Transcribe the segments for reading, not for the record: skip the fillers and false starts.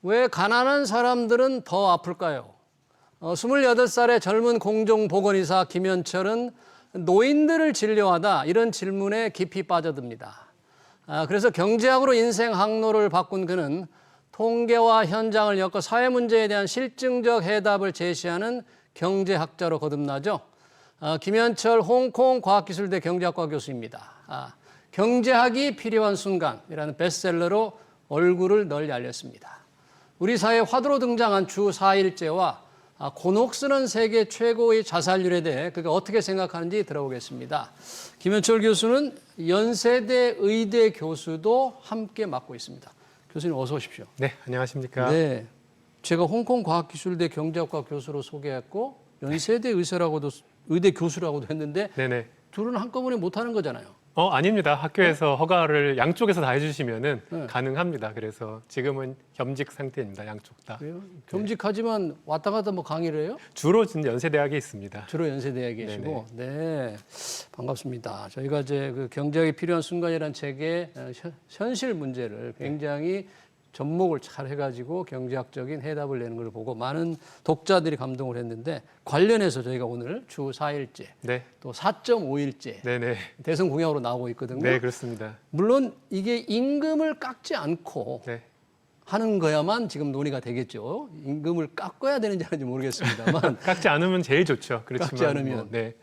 왜 가난한 사람들은 더 아플까요? 28살의 젊은 공정보건의사 김현철은 노인들을 진료하다 이런 질문에 깊이 빠져듭니다. 그래서 경제학으로 인생 항로를 바꾼 그는 통계와 현장을 엮어 사회 문제에 대한 실증적 해답을 제시하는 경제학자로 거듭나죠. 김현철 홍콩 과학기술대 경제학과 교수입니다. 경제학이 필요한 순간이라는 베스트셀러로 얼굴을 널리 알렸습니다. 우리 사회 화두로 등장한 주 4일제와 곤혹스런 세계 최고의 자살률에 대해 그가 어떻게 생각하는지 들어보겠습니다. 김현철 교수는 연세대 의대 교수도 함께 맡고 있습니다. 교수님 어서 오십시오. 네, 안녕하십니까. 네, 제가 홍콩 과학기술대 경제학과 교수로 소개했고 연세대 의대 교수라고도 했는데 네네. 둘은 한꺼번에 못하는 거잖아요. 아닙니다. 학교에서 허가를 양쪽에서 다 해주시면은 네. 가능합니다. 그래서 지금은 겸직 상태입니다. 양쪽 다. 그래요? 겸직하지만 왔다 갔다 뭐 강의를 해요? 주로 연세대학에 있습니다. 주로 연세대에 계시고, 네, 반갑습니다. 저희가 이제 그 경제학이 필요한 순간이라는 책의 현실 문제를 굉장히 접목을 잘 해가지고 경제학적인 해답을 내는 걸 보고 많은 독자들이 감동을 했는데 관련해서 저희가 오늘 주 4일제, 네. 또 4.5일제 네네. 대선 공약으로 나오고 있거든요. 네, 그렇습니다. 물론 이게 임금을 깎지 않고 네. 하는 거야만 지금 논의가 되겠죠. 임금을 깎아야 되는지 아닌지 모르겠습니다만 깎지 않으면 제일 좋죠. 그렇지만 깎지 않으면 네.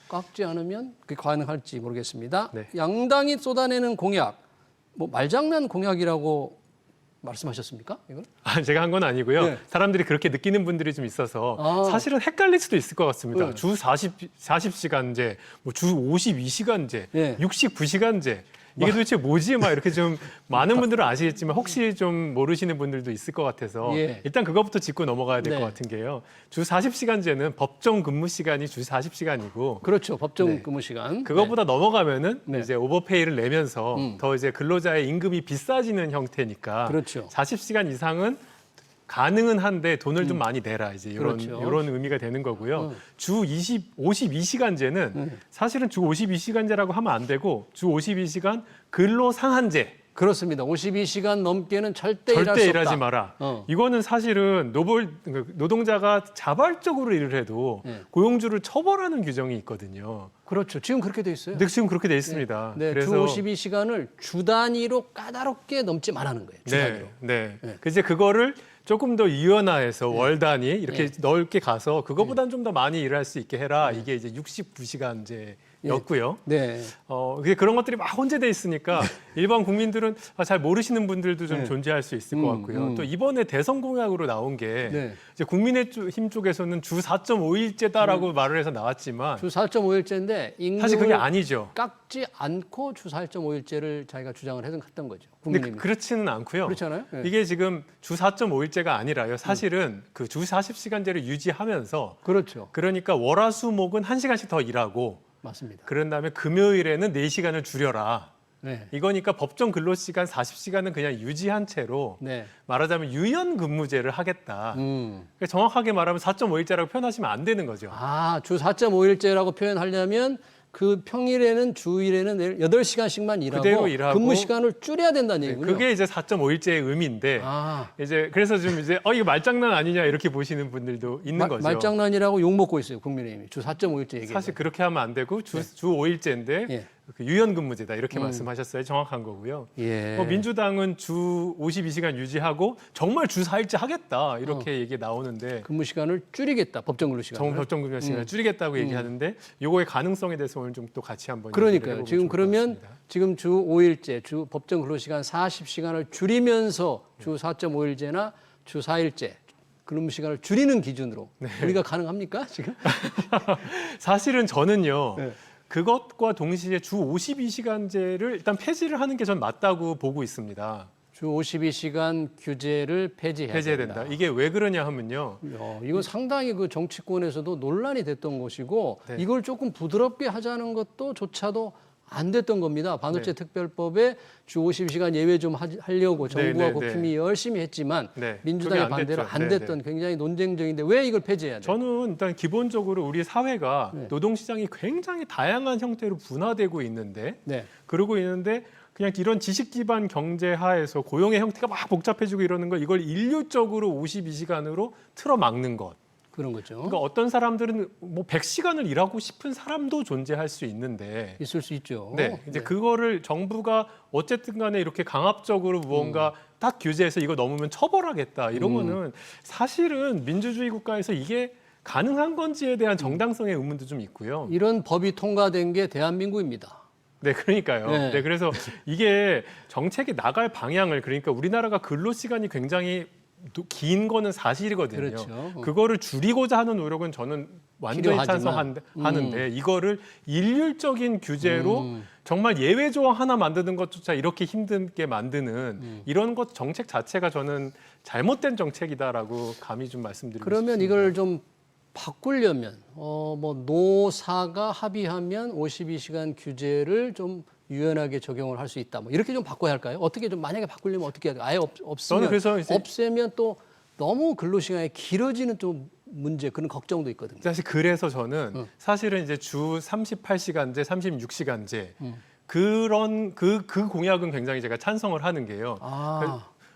깎지 않으면 그게 가능할지 모르겠습니다. 네. 양당이 쏟아내는 공약, 뭐 말장난 공약이라고 말씀하셨습니까? 이건? 제가 한 건 아니고요. 네. 사람들이 그렇게 느끼는 분들이 좀 있어서 사실은 헷갈릴 수도 있을 것 같습니다. 네. 주 40시간제, 뭐 주 52시간제, 네. 69시간제. 이게 도대체 뭐지? 막 이렇게 좀 많은 분들은 아시겠지만 혹시 좀 모르시는 분들도 있을 것 같아서 예. 일단 그것부터 짚고 넘어가야 될 것 네. 같은 게요. 주 40시간제는 법정 근무 시간이 주 40시간이고 그렇죠. 법정 네. 근무 시간. 그것보다 넘어가면은 네. 이제 오버페이를 내면서 더 이제 근로자의 임금이 비싸지는 형태니까 그렇죠. 40시간 이상은 가능은 한데 돈을 좀 많이 내라 이제 이런 그렇죠. 이런 의미가 되는 거고요. 주 52시간제는 사실은 주 52시간제라고 하면 안 되고 주 52시간 근로 상한제. 그렇습니다. 52시간 넘게는 절대 일할 절대 수 일하지 없다. 마라. 어. 이거는 사실은 노동자가 자발적으로 일을 해도 네. 고용주를 처벌하는 규정이 있거든요. 그렇죠. 지금 그렇게 돼 있어요. 근데 지금 그렇게 돼 있습니다. 네, 주 52시간을 주 단위로 까다롭게 넘지 말라는 거예요. 주 단위로. 네. 네. 이제 그거를 조금 더 유연화해서 월 단위 이렇게 넓게 가서 그거보다는 좀 더 많이 일할 수 있게 해라. 이게 이제 69시간제였고요. 네. 그게 그런 것들이 막 혼재돼 있으니까 일반 국민들은 잘 모르시는 분들도 좀 네. 존재할 수 있을 것 같고요. 또 이번에 대선 공약으로 나온 게 네. 이제 국민의힘 쪽에서는 주 4.5일제다라고 말을 해서 나왔지만 주 4.5일제인데 임금을 사실 그게 아니죠. 깎지 않고 주 4.5일제를 자기가 주장을 했던 거죠. 근데 국민의힘이. 그렇지는 않고요. 그렇잖아요. 네. 이게 지금 주 4.5일제가 아니라요. 사실은 그 주 40시간제를 유지하면서 그렇죠. 그러니까 월화수목은 1시간씩 더 일하고 맞습니다. 그런 다음에 금요일에는 4시간을 줄여라. 네. 이거니까 법정 근로시간 40시간은 그냥 유지한 채로 네. 말하자면 유연 근무제를 하겠다. 음. 그러니까 정확하게 말하면 4.5일제라고 표현하시면 안 되는 거죠. 주 4.5일제라고 표현하려면 그 평일에는 주일에는 8시간씩만 일하고 그대로 일하고 근무 시간을 줄여야 된다는 얘기군요. 그게 이제 4.5일제의 의미인데 아, 이제 그래서 좀 이제 이거 말장난 아니냐 이렇게 보시는 분들도 있는 거죠. 말장난이라고 욕 먹고 있어요, 국민의힘이. 주 4.5일제 얘기해서. 사실 그렇게 하면 안 되고 주 5일제인데 예. 그 유연근무제다 이렇게 말씀하셨어요. 정확한 거고요. 예. 민주당은 주 52시간 유지하고 정말 주 4일제 하겠다 이렇게 얘기 나오는데 근무 시간을 줄이겠다. 법정 근로 시간을. 법정 근무 시간을 줄이겠다고 얘기하는데 요거의 가능성에 대해서 오늘 좀 또 같이 한번 얘기를 그러니까요. 해보고 지금 좋을 것 그러면 같습니다. 지금 주 5일제, 주 법정 근로 시간 40시간을 줄이면서 주 4.5일제나 주 4일제 근무 시간을 줄이는 기준으로 우리가 가능합니까? 지금? 사실은 저는요. 네. 그것과 동시에 주 52시간제를 일단 폐지를 하는 게 전 맞다고 보고 있습니다. 주 52시간 규제를 폐지해야 된다. 이게 왜 그러냐 하면요. 이건 상당히 그 정치권에서도 논란이 됐던 것이고 네. 이걸 조금 부드럽게 하자는 것도 조차도 안 됐던 겁니다. 반도체 네. 특별법에 주 52시간 예외 좀 하려고 정부와 네. 국힘이 열심히 했지만 네. 민주당의 그게 안 반대로 됐죠. 안 됐던 굉장히 논쟁적인데 왜 이걸 폐지해야 돼요? 저는 일단 기본적으로 우리 사회가 네. 노동시장이 굉장히 다양한 형태로 분화되고 있는데 네. 그러고 있는데 그냥 이런 지식 기반 경제 하에서 고용의 형태가 막 복잡해지고 이러는 거 이걸 일률적으로 52시간으로 틀어 막는 것. 그런 거죠. 그러니까 어떤 사람들은 뭐 100시간을 일하고 싶은 사람도 존재할 수 있는데 있을 수 있죠. 네, 이제 그거를 정부가 어쨌든 간에 이렇게 강압적으로 무언가 딱 규제해서 이거 넘으면 처벌하겠다. 이런 거는 사실은 민주주의 국가에서 이게 가능한 건지에 대한 정당성의 의문도 좀 있고요. 이런 법이 통과된 게 대한민국입니다. 네, 그러니까요. 네. 네, 그래서 이게 정책이 나갈 방향을 근로시간이 굉장히 긴 거는 사실이거든요. 그렇죠. 그거를 줄이고자 하는 노력은 저는 완전히 필요하지만. 찬성하는데 이거를 일률적인 규제로 정말 예외 조항 하나 만드는 것조차 이렇게 힘들게 만드는 이런 것 정책 자체가 저는 잘못된 정책이다라고 감히 좀 말씀드리고 그러면 싶습니다. 이걸 좀 바꾸려면 뭐 노사가 합의하면 52시간 규제를 좀 유연하게 적용을 할 수 있다. 뭐 이렇게 좀 바꿔야 할까요? 어떻게 좀 만약에 바꾸려면 어떻게 해야 돼요? 아예 없으면 저는 그래서 이제 없애면 또 너무 근로시간이 길어지는 좀 문제 그런 걱정도 있거든요. 사실 그래서 저는 사실은 이제 주 38시간제, 36시간제 그런 그 공약은 굉장히 제가 찬성을 하는 게요.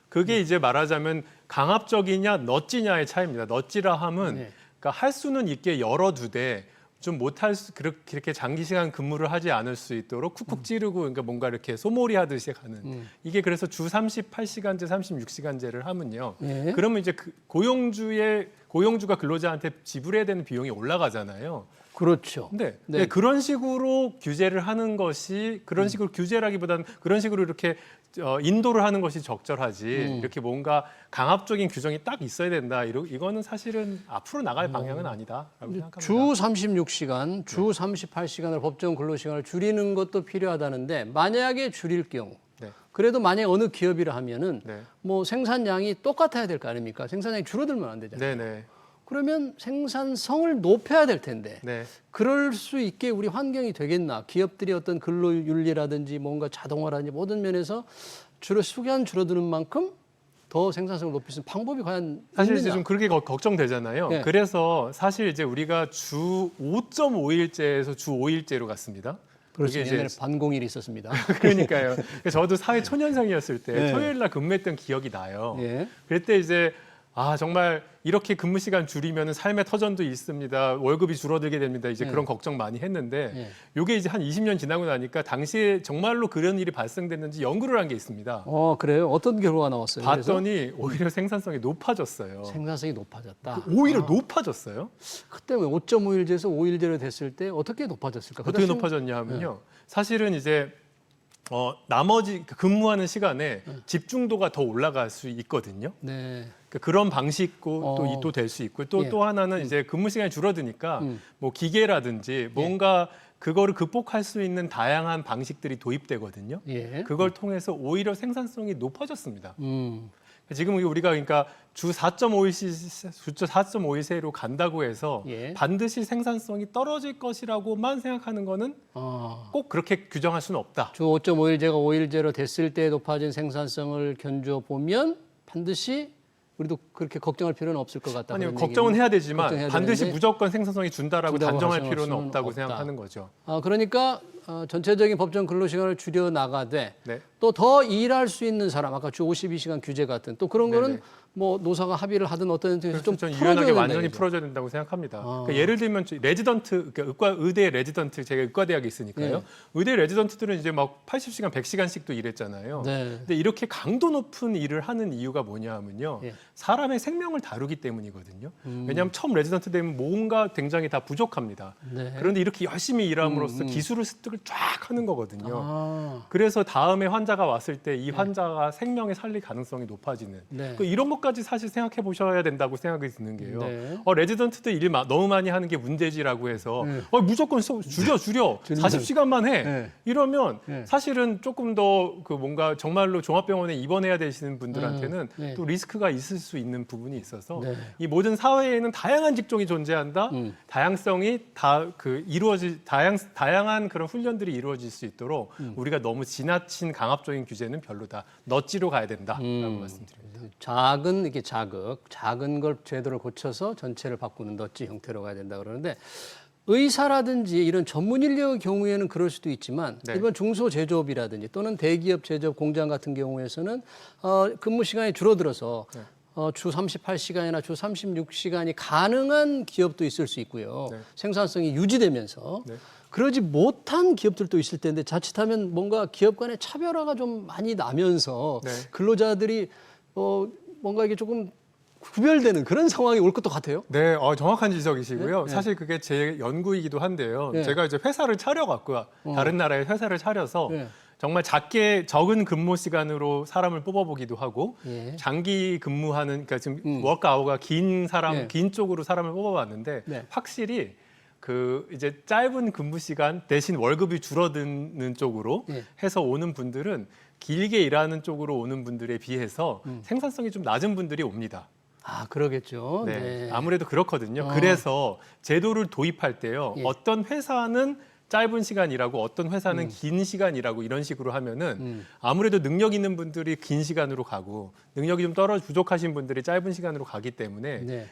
그게 이제 말하자면 강압적이냐 너찌냐의 차이입니다. 너찌라 함은 네. 그러니까 할 수는 있게 열어두되 좀 못할 수 그렇게 장기 시간 근무를 하지 않을 수 있도록 쿡쿡 찌르고 그러니까 뭔가 이렇게 소몰이 하듯이 가는 이게 그래서 주 38시간제, 36시간제를 하면요. 네. 그러면 이제 고용주가 근로자한테 지불해야 되는 비용이 올라가잖아요. 그렇죠. 네. 네. 네, 그런 식으로 규제를 하는 것이 그런 식으로 규제라기보다는 그런 식으로 이렇게 인도를 하는 것이 적절하지 이렇게 뭔가 강압적인 규정이 딱 있어야 된다. 이거는 사실은 앞으로 나갈 방향은 아니다라고 생각합니다. 주 36시간, 주 38시간을 법정 근로시간을 줄이는 것도 필요하다는데 만약에 줄일 경우 네. 그래도 만약에 어느 기업이라 하면은 네. 뭐 생산량이 똑같아야 될 거 아닙니까? 생산량이 줄어들면 안 되잖아요. 네네. 그러면 생산성을 높여야 될 텐데 네. 그럴 수 있게 우리 환경이 되겠나? 기업들이 어떤 근로윤리라든지 뭔가 자동화라든지 모든 면에서 시간 줄어드는 만큼 더 생산성을 높일 수 있는 방법이 과연 사실 이제 있느냐? 좀 그렇게 걱정되잖아요. 네. 그래서 사실 이제 우리가 주 5.5일제에서 주 5일제로 갔습니다. 그렇죠. 그게 옛날에 반공일이 있었습니다. 그러니까요. 저도 사회 초년생이었을 때 네. 토요일 날 근무했던 기억이 나요. 예. 그때 이제 정말 이렇게 근무 시간 줄이면 삶의 터전도 있습니다. 월급이 줄어들게 됩니다. 이제 그런 걱정 많이 했는데 이게 이제 한 20년 지나고 나니까 당시에 정말로 그런 일이 발생됐는지 연구를 한 게 있습니다. 그래요? 어떤 결과가 나왔어요? 봤더니 오히려 생산성이 높아졌어요. 생산성이 높아졌다. 오히려 높아졌어요. 그때 5.5일제에서 5일제로 됐을 때 어떻게 높아졌을까? 어떻게 높아졌냐 하면요. 사실은 이제 나머지 근무하는 시간에 집중도가 더 올라갈 수 있거든요. 네. 그런 방식도 또 될 수 있고 또 하나는 이제 근무 시간이 줄어드니까 뭐 기계라든지 뭔가 그거를 극복할 수 있는 다양한 방식들이 도입되거든요. 예. 그걸 통해서 오히려 생산성이 높아졌습니다. 지금 우리가 그러니까 주 4.5일세로 간다고 해서 예. 반드시 생산성이 떨어질 것이라고만 생각하는 거는 꼭 그렇게 규정할 수는 없다. 주 5.5일제가 5일제로 됐을 때 높아진 생산성을 견주어 보면 반드시 우리도 그렇게 걱정할 필요는 없을 것 같다. 아니요, 그런 걱정은 얘기는. 해야 되지만 걱정해야 반드시 되는데 무조건 생산성이 준다라고 준다고 단정할 하실 필요는 수는 없다고 없다. 생각하는 거죠. 그러니까 전체적인 법정 근로시간을 줄여 나가되 네. 또 더 일할 수 있는 사람, 아까 주 52시간 규제 같은 또 그런 거는 네네. 뭐 노사가 합의를 하든 어떤 데서 좀 좀 풀어줘야 유연하게 된다 완전히 이거죠. 풀어줘야 된다고 생각합니다. 그러니까 예를 들면 레지던트, 그러니까 의대 레지던트, 제가 의과대학에 있으니까요. 네. 의대 레지던트들은 이제 막 80시간, 100시간씩도 일했잖아요. 네. 근데 이렇게 강도 높은 일을 하는 이유가 뭐냐 하면요. 예. 사람의 생명을 다루기 때문이거든요. 왜냐하면 처음 레지던트 되면 뭔가 굉장히 다 부족합니다. 네. 그런데 이렇게 열심히 일함으로써 기술을 습득을 쫙 하는 거거든요. 아, 그래서 다음에 환자가 왔을 때 이 환자가 생명에 살릴 가능성이 높아지는 네. 이런 것까지 사실 생각해 보셔야 된다고 생각이 드는 게요. 네. 레지던트들 일 너무 많이 하는 게 문제지라고 해서 네. 무조건 줄여 40시간만 해 네. 이러면 네. 사실은 조금 더 그 뭔가 정말로 종합병원에 입원해야 되시는 분들한테는 네. 또 리스크가 있을 수 있는 부분이 있어서 네. 이 모든 사회에는 다양한 직종이 존재한다. 다양성이 다양한 그런 훈련들이 이루어질 수 있도록 우리가 너무 지나친 강압적인 규제는 별로다. 너찌로 가야 된다라고 말씀드립니다. 작은 작은 걸 제도를 고쳐서 전체를 바꾸는 넛지 형태로 가야 된다 그러는데 의사라든지 이런 전문 인력의 경우에는 그럴 수도 있지만 네. 일반 중소제조업이라든지 또는 대기업 제조업 공장 같은 경우에서는 근무 시간이 줄어들어서 네. 주 38시간이나 주 36시간이 가능한 기업도 있을 수 있고요. 네. 생산성이 유지되면서 네. 그러지 못한 기업들도 있을 텐데 자칫하면 뭔가 기업 간의 차별화가 좀 많이 나면서 네. 근로자들이 뭔가 이게 조금 구별되는 그런 상황이 올 것도 같아요. 네, 정확한 지적이시고요. 네? 사실 그게 제 연구이기도 한데요. 네. 제가 이제 회사를 차려갖고 다른 나라에 회사를 차려서 네. 정말 적은 근무 시간으로 사람을 뽑아보기도 하고 예. 장기 근무하는 그러니까 지금 워크아워가 긴 사람, 네. 긴 쪽으로 사람을 뽑아봤는데 네. 확실히 그 이제 짧은 근무 시간 대신 월급이 줄어드는 쪽으로 예. 해서 오는 분들은 길게 일하는 쪽으로 오는 분들에 비해서 생산성이 좀 낮은 분들이 옵니다. 아, 그러겠죠. 네, 네. 아무래도 그렇거든요. 그래서 제도를 도입할 때요. 예. 어떤 회사는 짧은 시간 일하고 어떤 회사는 긴 시간 일하고 이런 식으로 하면은 아무래도 능력 있는 분들이 긴 시간으로 가고 능력이 좀 부족하신 분들이 짧은 시간으로 가기 때문에 네.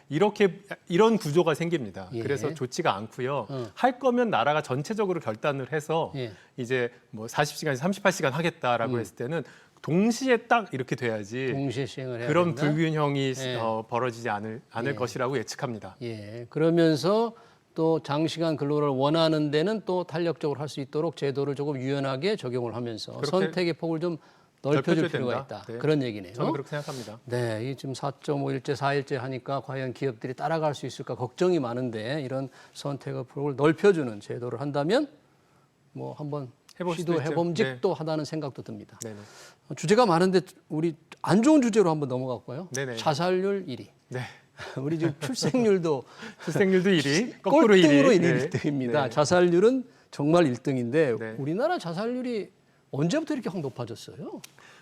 이런 구조가 생깁니다. 예. 그래서 좋지가 않고요. 할 거면 나라가 전체적으로 결단을 해서 예. 이제 뭐 40시간에서 38시간 하겠다라고 했을 때는 동시에 딱 이렇게 돼야지 동시에 시행을 해야 그런 된다. 불균형이 예. 벌어지지 않을 예. 것이라고 예측합니다. 예. 그러면서 또 장시간 근로를 원하는 데는 또 탄력적으로 할 수 있도록 제도를 조금 유연하게 적용을 하면서 그렇게 선택의 폭을 좀 넓혀줄 넓혀줘야 필요가 된다. 있다. 네. 그런 얘기네요. 저는 그렇게 생각합니다. 네, 이 지금 4.5일째, 4일째 하니까 과연 기업들이 따라갈 수 있을까 걱정이 많은데 이런 선택의 폭을 넓혀주는 제도를 한다면 뭐 한번 해볼 수도 있죠. 시도해봄직도 하다는 생각도 듭니다. 네네. 주제가 많은데 우리 안 좋은 주제로 한번 넘어갈까요? 네네. 자살률 1위. 네. 우리 지금 출생률도 출생률도 1위, 거꾸로 꼴등으로 1위. 1등입니다. 네. 자살률은 정말 1등인데 네. 우리나라 자살률이 언제부터 이렇게 확 높아졌어요?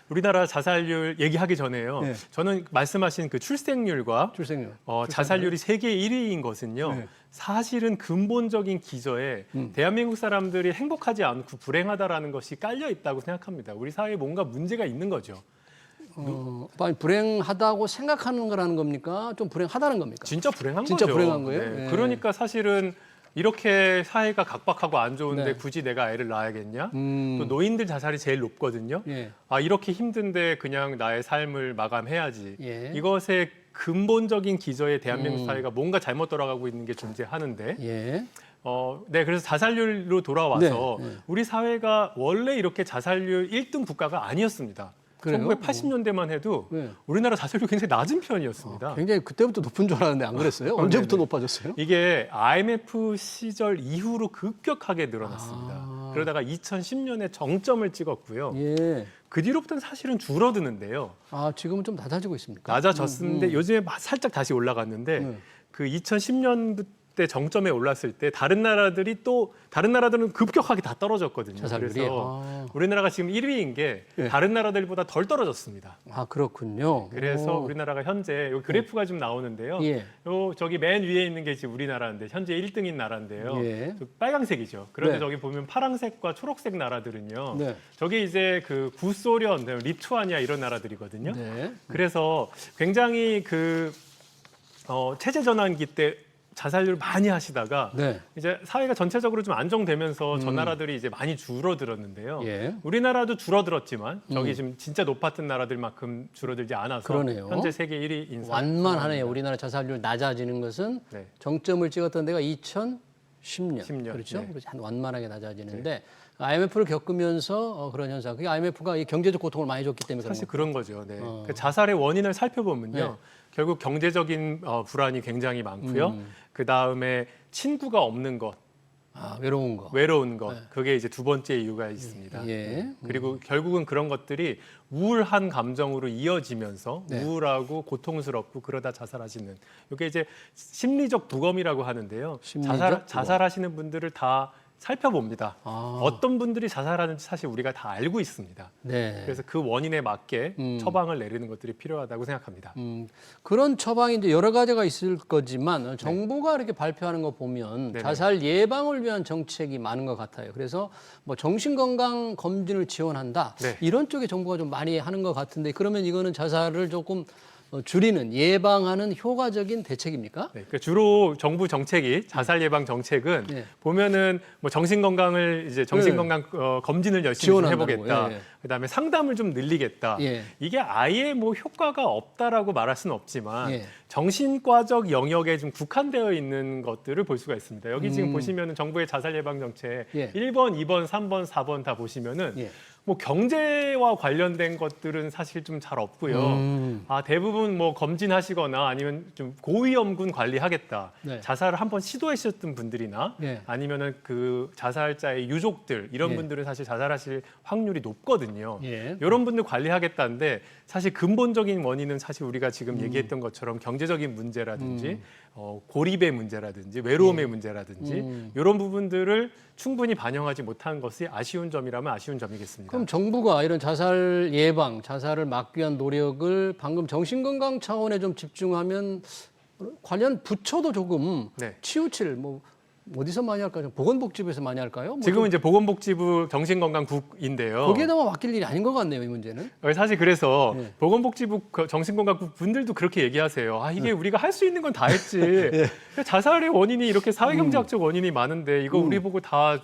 우리나라 자살률 얘기하기 전에요. 네. 저는 말씀하신 그 출생률과 출생률. 자살률이 세계 1위인 것은요. 네. 사실은 근본적인 기저에 대한민국 사람들이 행복하지 않고 불행하다라는 것이 깔려 있다고 생각합니다. 우리 사회에 뭔가 문제가 있는 거죠. 아니, 불행하다고 생각하는 거라는 겁니까? 좀 불행하다는 겁니까? 진짜 불행한 진짜 거죠. 불행한 거예요? 네. 네. 그러니까 사실은 이렇게 사회가 각박하고 안 좋은데 네. 굳이 내가 애를 낳아야겠냐? 또 노인들 자살이 제일 높거든요. 예. 이렇게 힘든데 그냥 나의 삶을 마감해야지. 예. 이것의 근본적인 기저에 대한민국 사회가 뭔가 잘못 돌아가고 있는 게 존재하는데 예. 네, 그래서 자살률로 돌아와서 네, 네. 우리 사회가 원래 이렇게 자살률 1등 국가가 아니었습니다. 그래요? 1980년대만 해도 네. 우리나라 자살률이 굉장히 낮은 편이었습니다. 굉장히 그때부터 높은 줄 알았는데 안 그랬어요? 언제부터 네네. 높아졌어요? 이게 IMF 시절 이후로 급격하게 늘어났습니다. 그러다가 2010년에 정점을 찍었고요. 예. 그 뒤로부터는 사실은 줄어드는데요. 아, 지금은 좀 낮아지고 있습니까? 낮아졌는데 요즘에 살짝 다시 올라갔는데 그 2010년 때 정점에 올랐을 때 다른 나라들은 급격하게 다 떨어졌거든요. 자살률이? 그래서 우리나라가 지금 1위인 게 예. 다른 나라들보다 덜 떨어졌습니다. 아, 그렇군요. 그래서 오. 우리나라가 현재 요 그래프가 좀 나오는데요. 예. 저기 맨 위에 있는 게 지금 우리나라인데 현재 1등인 나라인데요. 예. 저 빨강색이죠. 그런데 네. 저기 보면 파랑색과 초록색 나라들은요. 네. 저게 이제 그 구소련, 리투아니아 이런 나라들이거든요. 네. 그래서 굉장히 그 체제 전환기 때 자살률 많이 하시다가 네. 이제 사회가 전체적으로 좀 안정되면서 저 나라들이 이제 많이 줄어들었는데요. 예. 우리나라도 줄어들었지만 저기 지금 진짜 높았던 나라들만큼 줄어들지 않아서 그러네요. 현재 세계 1위 완만하네요. 우리나라 자살률 낮아지는 것은 네. 정점을 찍었던 데가 2010년. 10년, 그렇죠? 네. 그래서 한 완만하게 낮아지는데 IMF를 겪으면서 그런 현상. 그게 IMF가 이 경제적 고통을 많이 줬기 때문에 사실 그런 그런 거죠. 네. 그 자살의 원인을 살펴보면요. 네. 결국 경제적인 불안이 굉장히 많고요. 그 다음에 친구가 없는 것, 외로운 거. 외로운 것, 그게 이제 두 번째 이유가 있습니다. 예. 네. 그리고 결국은 그런 것들이 우울한 감정으로 이어지면서 네. 우울하고 고통스럽고 그러다 자살하시는 이게 이제 심리적 부검이라고 하는데요. 심리적 부검. 자살하시는 분들을 다 살펴봅니다. 아. 어떤 분들이 자살하는지 사실 우리가 다 알고 있습니다. 네. 그래서 그 원인에 맞게 처방을 내리는 것들이 필요하다고 생각합니다. 그런 처방이 이제 여러 가지가 있을 거지만 정부가 이렇게 발표하는 거 보면 네네. 자살 예방을 위한 정책이 많은 것 같아요. 그래서 뭐 정신건강 검진을 지원한다 네. 이런 쪽에 정부가 좀 많이 하는 것 같은데 그러면 이거는 자살을 조금 줄이는 예방하는 효과적인 대책입니까? 네, 그러니까 주로 정부 정책이 자살 예방 정책은 네. 보면은 뭐 정신 건강을 이제 정신 건강 검진을 열심히 좀 지원한다고, 해보겠다. 예, 예. 그다음에 상담을 좀 늘리겠다. 예. 이게 아예 뭐 효과가 없다라고 말할 수는 없지만 예. 정신과적 영역에 좀 국한되어 있는 것들을 볼 수가 있습니다. 여기 지금 보시면은 정부의 자살 예방 정책 예. 1번, 2번, 3번, 4번 다 보시면은 예. 뭐 경제와 관련된 것들은 사실 좀 잘 없고요. 대부분 뭐 검진하시거나 아니면 좀 고위험군 관리하겠다. 네. 자살을 한번 시도하셨던 분들이나 예. 아니면은 그 자살자의 유족들 이런 예. 분들은 사실 자살하실 확률이 높거든요. 예. 이런 분들 관리하겠다는데 사실 근본적인 원인은 사실 우리가 지금 얘기했던 것처럼 경제적인 문제라든지 고립의 문제라든지 외로움의 문제라든지 이런 부분들을 충분히 반영하지 못한 것이 아쉬운 점이라면 아쉬운 점이겠습니다. 그럼 정부가 이런 자살 예방, 자살을 막기 위한 노력을 방금 정신건강 차원에 좀 집중하면 관련 부처도 조금 네. 치우칠 뭐 어디서 많이 할까요? 보건복지부에서 많이 할까요? 뭐 지금은 이제 보건복지부 정신건강국인데요. 거기에다가 맡길 일이 아닌 것 같네요, 이 문제는. 사실 그래서 네. 보건복지부 정신건강국 분들도 그렇게 얘기하세요. 이게 우리가 할 수 있는 건 다 했지. 네. 자살의 원인이 이렇게 사회경제학적 원인이 많은데 이거 우리 보고 다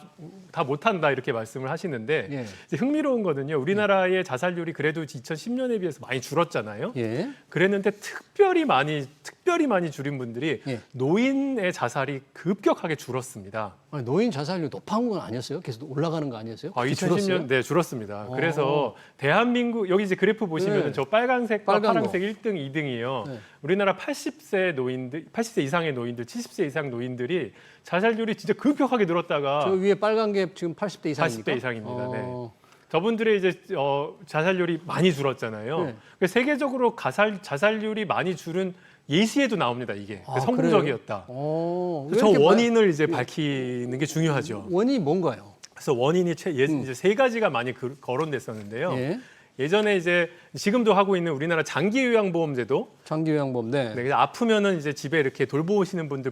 못한다 이렇게 말씀을 하시는데 예. 이제 흥미로운 거는요. 우리나라의 자살률이 그래도 2010년에 비해서 많이 줄었잖아요. 예. 그랬는데 특별히 많이 줄인 분들이 예. 노인의 자살이 급격하게 줄었습니다. 아니, 노인 자살률 높은 건 아니었어요? 계속 올라가는 거 아니었어요? 2010년 네 줄었습니다. 그래서 대한민국 여기 이제 그래프 보시면 네. 저 빨간색과 빨간 파란색 1등, 2등이요. 네. 우리나라 80세 노인들, 80세 이상의 노인들, 70세 이상 노인들이 자살률이 진짜 급격하게 늘었다가 저 위에 빨간 게 지금 80대 이상입니까? 80대 이상입니다. 네. 저분들의 이제 자살률이 많이 줄었잖아요. 네. 그래서 세계적으로 자살률이 많이 줄은 예시에도 나옵니다. 이게 아, 성공적이었다. 왜 저 이렇게 원인을 이제 밝히는 게 중요하죠. 원인이 뭔가요? 그래서 원인이 이제 세 가지가 많이 거론됐었는데요. 예. 예전에 이제 지금도 하고 있는 우리나라 장기요양보험제도 장기요양보험. 네. 네, 아프면은 이제 집에 이렇게 돌보시는 분들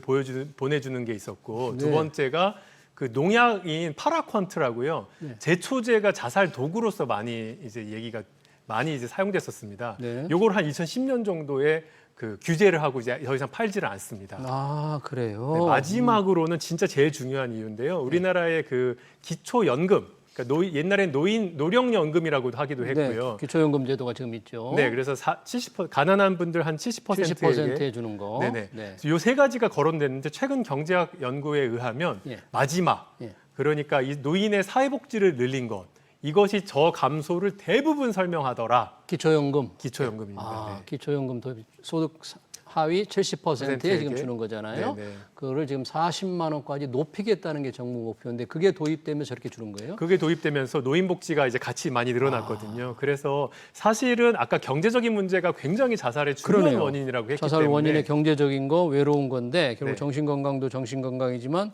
보내주는 게 있었고 두 네. 번째가 그 농약인 파라퀀트라고요. 네. 제초제가 자살 도구로서 많이 이제 얘기가 많이 이제 사용됐었습니다. 네. 요걸 한 2010년 정도에 그 규제를 하고 이제 더 이상 팔지를 않습니다. 아, 그래요. 네, 마지막으로는 진짜 제일 중요한 이유인데요. 우리나라의 그 기초연금, 그러니까 옛날엔 노령연금이라고도 하기도 했고요. 네, 기초연금 제도가 지금 있죠. 네, 그래서 70% 가난한 분들 한 70%에게 70% 해주는 거. 네네. 네. 요 세 가지가 거론됐는데 최근 경제학 연구에 의하면 예. 마지막 예. 그러니까 이 노인의 사회복지를 늘린 것 이것이 저감소를 대부분 설명하더라. 기초연금. 기초연금입니다. 아, 네. 기초연금 도입 소득 하위 70%에 지금 에게. 주는 거잖아요. 네네. 그거를 지금 40만 원까지 높이겠다는 게 정부 목표인데 그게 도입되면 저렇게 주는 거예요? 그게 도입되면서 노인복지가 이제 같이 많이 늘어났거든요. 그래서 사실은 아까 경제적인 문제가 굉장히 자살의 중요한 그러네요. 원인이라고 했기 자살 때문에 원인의 경제적인 거, 외로운 건데 결국 네. 정신건강도 정신건강이지만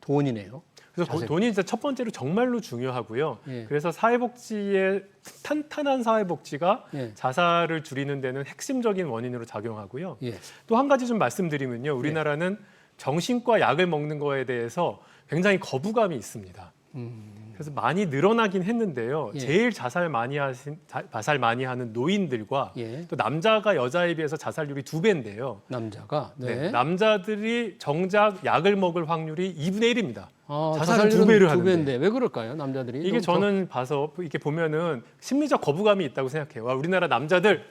돈이네요. 그래서 자세. 돈이 진짜 첫 번째로 정말로 중요하고요. 예. 그래서 사회복지의 탄탄한 사회복지가 예. 자살을 줄이는 데는 핵심적인 원인으로 작용하고요. 예. 또 한 가지 좀 말씀드리면요. 우리나라는 정신과 약을 먹는 거에 대해서 굉장히 거부감이 있습니다. 그래서 많이 늘어나긴 했는데요. 예. 제일 자살 많이 하는 노인들과 예. 또 남자가 여자에 비해서 자살률이 2배인데요. 남자가 네, 남자들이 정작 약을 먹을 확률이 2분의 1입니다. 아, 자살은 자살률은 2배를 두 하는데. 배인데 왜 그럴까요? 남자들이 이게 좀 더- 저는 봐서 이렇게 보면은 심리적 거부감이 있다고 생각해요. 와, 우리나라 남자들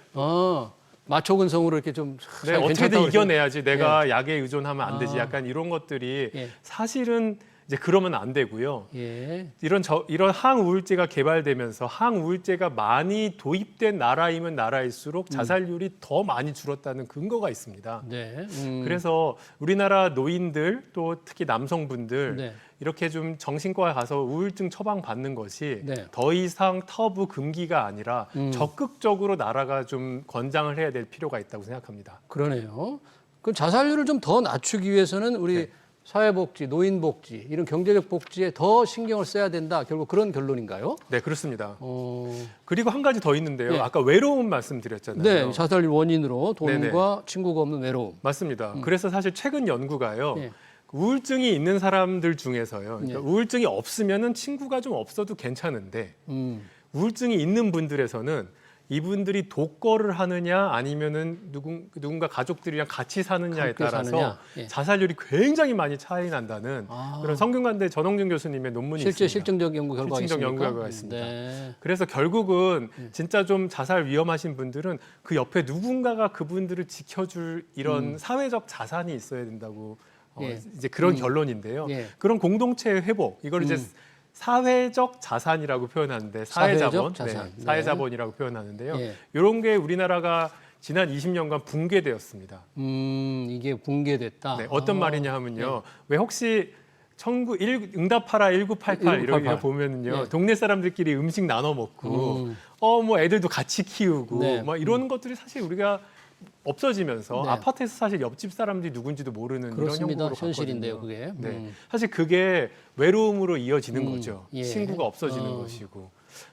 마초 근성으로 이렇게 좀 네, 괜찮다고 어떻게든 그래서- 이겨내야지 내가 약에 의존하면 안 되지. 아. 약간 이런 것들이 예. 사실은 이제 그러면 안 되고요. 예. 이런 항우울제가 개발되면서 항우울제가 많이 도입된 나라이면 나라일수록 자살률이 더 많이 줄었다는 근거가 있습니다. 네. 그래서 우리나라 노인들 또 특히 남성분들 네. 이렇게 좀 정신과에 가서 우울증 처방 받는 것이 네. 더 이상 터부 금기가 아니라 적극적으로 나라가 좀 권장을 해야 될 필요가 있다고 생각합니다. 그러네요. 그 자살률을 좀 더 낮추기 위해서는 우리 네. 사회복지, 노인복지 이런 경제적 복지에 더 신경을 써야 된다. 결국 그런 결론인가요? 네, 그렇습니다. 어, 그리고 한 가지 더 있는데요. 네. 아까 외로움 말씀드렸잖아요. 네, 자살률 원인으로 돈과 네네. 친구가 없는 외로움. 맞습니다. 그래서 사실 최근 연구가요. 예. 우울증이 있는 사람들 중에서요. 그러니까 예. 우울증이 없으면은 친구가 좀 없어도 괜찮은데 음, 우울증이 있는 분들에서는 이분들이 독거를 하느냐 아니면은 누군가 가족들이랑 같이 사느냐에 함께 따라서 사느냐. 예. 자살률이 굉장히 많이 차이 난다는 그런 성균관대 전홍준 교수님의 논문이 실제 있습니다. 실증적 연구 결과가 실증적 있습니까? 연구가 있습니다. 네. 그래서 결국은 진짜 좀 자살 위험하신 분들은 그 옆에 누군가가 그분들을 지켜줄 이런 사회적 자산이 있어야 된다고 예. 이제 그런 결론인데요. 예. 그런 공동체의 회복 이걸 이제 사회적 자산이라고 표현하는데 사회자본, 자산. 네. 사회자본이라고 표현하는데요. 예. 이런 게 우리나라가 지난 20년간 붕괴되었습니다. 이게 붕괴됐다. 네, 어떤 말이냐 하면요. 왜 혹시 응답하라 1988 이런 거 보면은요. 네. 동네 사람들끼리 음식 나눠 먹고 뭐 애들도 같이 키우고 네. 막 이런 것들이 사실 우리가 없어지면서 네. 아파트에서 사실 옆집 사람들이 누군지도 모르는 그렇습니다. 이런 형국으로 현실인데요, 갔거든요. 그게. 네. 사실 그게 외로움으로 이어지는 거죠. 예. 친구가 없어지는 것이고.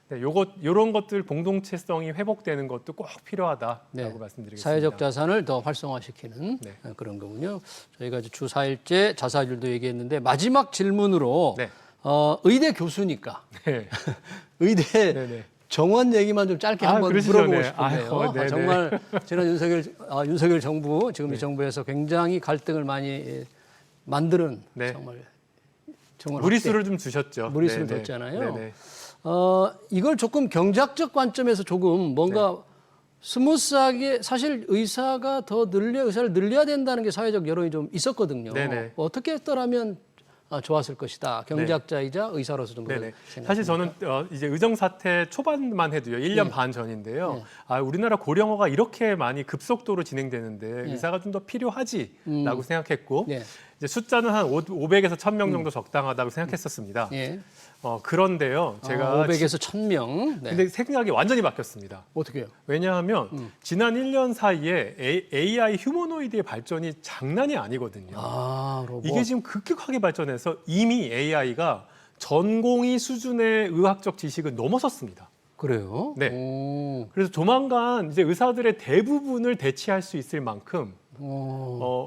네, 요런 것들 공동체성이 회복되는 것도 꼭 필요하다라고 네. 말씀드리겠습니다. 사회적 자산을 더 활성화시키는 네. 그런 거군요. 저희가 이제 주 4일째 자살률도 얘기했는데 마지막 질문으로 네. 의대 교수니까 네. 의대 네네. 정원 얘기만 좀 짧게 한번 그러시죠. 물어보고 네. 싶은데요. 아이고, 네네. 정말 지난 윤석열 정부 지금 이 정부에서 굉장히 갈등을 많이 만드는 네. 정원 무리수를 좀 주셨죠. 무리수를 네네. 뒀잖아요. 네네. 이걸 조금 경제학적 관점에서 조금 뭔가 스무스하게 사실 의사를 늘려야 된다는 게 사회적 여론이 좀 있었거든요. 네네. 어떻게 했더라면 좋았을 것이다. 경제학자이자 의사로서 좀 네네. 생각합니다. 사실 저는 이제 의정 사태 초반만 해도요, 1년 반 전인데요. 우리나라 고령화가 이렇게 많이 급속도로 진행되는데 의사가 좀 더 필요하지라고 생각했고, 네. 이제 숫자는 한 500에서 1000명 정도 적당하다고 생각했었습니다. 예. 그런데요, 제가 500에서 1000명. 네. 근데 생각이 완전히 바뀌었습니다. 어떻게 해요? 왜냐하면 지난 1년 사이에 AI 휴머노이드의 발전이 장난이 아니거든요. 로봇. 이게 지금 급격하게 발전해서 이미 AI가 전공의 수준의 의학적 지식을 넘어섰습니다. 그래요? 네. 오. 그래서 조만간 이제 의사들의 대부분을 대체할 수 있을 만큼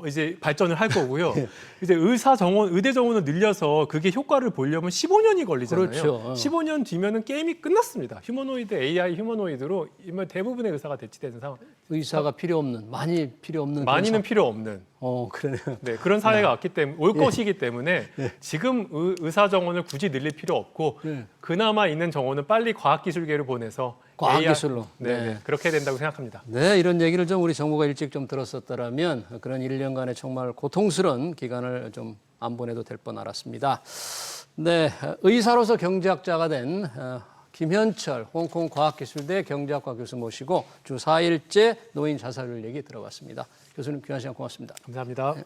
이제 발전을 할 거고요. 이제 의대 정원을 늘려서 그게 효과를 보려면 15년이 걸리잖아요. 그렇죠. 15년 뒤면은 게임이 끝났습니다. AI 휴머노이드로 대부분의 의사가 대체되는 상황. 의사가 많이 필요 없는 많이는 필요 없는. 그러네요. 네, 그런 사회가 왔기 때문에 올 것이기 때문에 지금 의사 정원을 굳이 늘릴 필요 없고 그나마 있는 정원은 빨리 과학기술계로 보내서 과학기술로. 네, 그렇게 된다고 생각합니다. 네, 이런 얘기를 좀 우리 정부가 일찍 좀 들었었더라면 그런 1년간의 정말 고통스러운 기간을 좀 안 보내도 될 뻔 알았습니다. 네, 의사로서 경제학자가 된 김현철 홍콩 과학기술대 경제학과 교수 모시고 주 4일째 노인 자살률 얘기 들어봤습니다. 교수님 귀한 시간 고맙습니다. 감사합니다. 네.